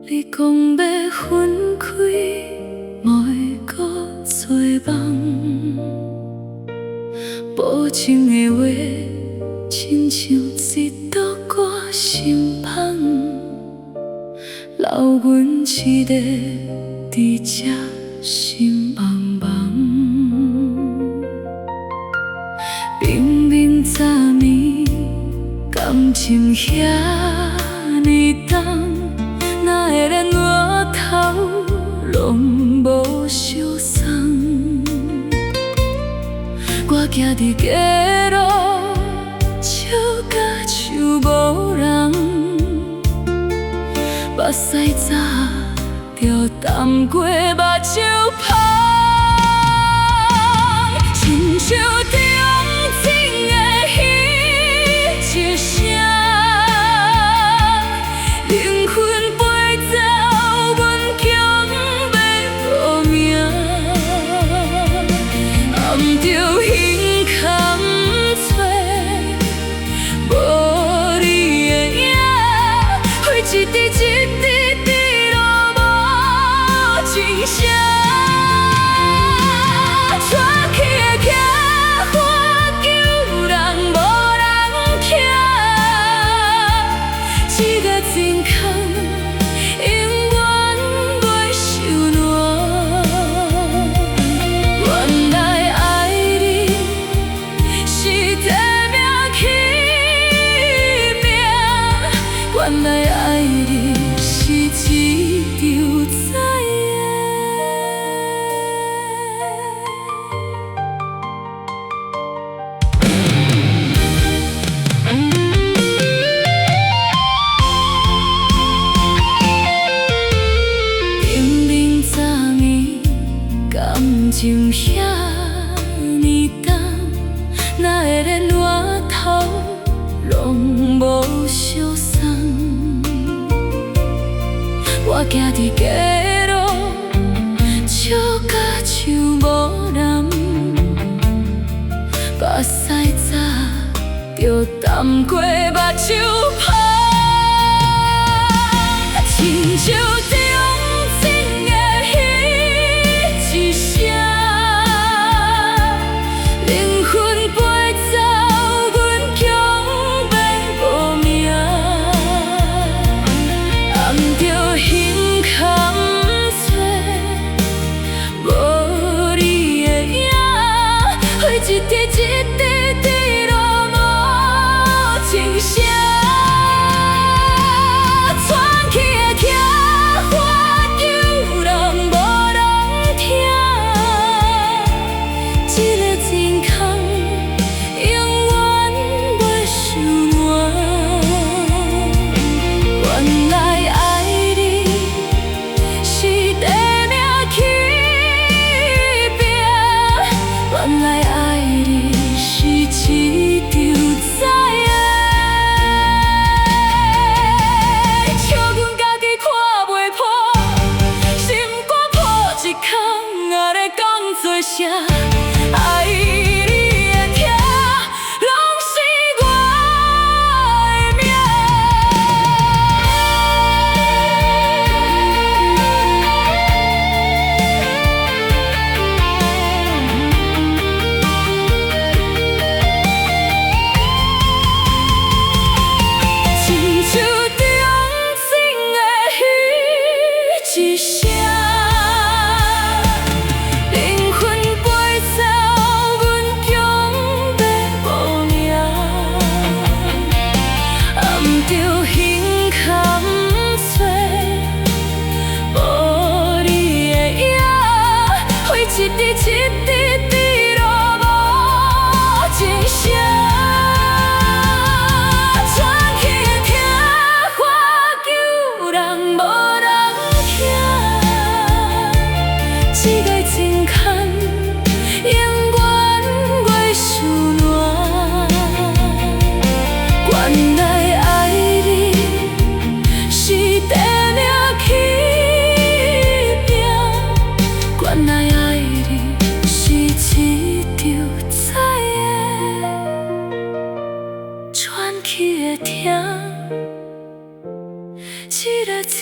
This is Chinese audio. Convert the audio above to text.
你讲要分开，无会搁做梦，保证的话，亲像一道歌心香，留阮一个伫这心茫茫。明明早暝感情遐尼重，哪会连额头拢无相送？我行伫街路，笑甲像无人，目屎早就淡过目睭芳，亲像中情的彼一声，灵魂飞走，阮强要无命，暗着胸空吹，无你的影，飞一滴一滴滴落无真声。喘气的骑花轿，人无人听，一个真空，永远袂收烂。原来爱你是地命起命，原来爱你是一场灾厄。明明早暝感情遐尼重，哪会连额头拢无相送？我行伫街路，笑甲像无人，目屎早就淡过目睭芳，亲像中情的彼一声，灵魂飞走，阮强要无命，暗着胸空吹，无你的影，飞一滴一滴滴落无真声。喘气的骑花轿，人无人听，一个真空，永远袂收烂。原来爱你是地命起命，原来爱你是一场灾厄。笑阮家己看袂破，心肝破一空，啊咧讲做啥？爱你的痛，拢是我的命。亲像中情的彼一声，灵魂飞走，阮强要无命，暗着胸空吹，无你的影，飞一滴一滴滴落无真声。喘气的骑花轿，人无人听，一个真空，永远袂收烂。原来爱你是地命起命，原来爱你是一场灾厄。喘气的痛，一个真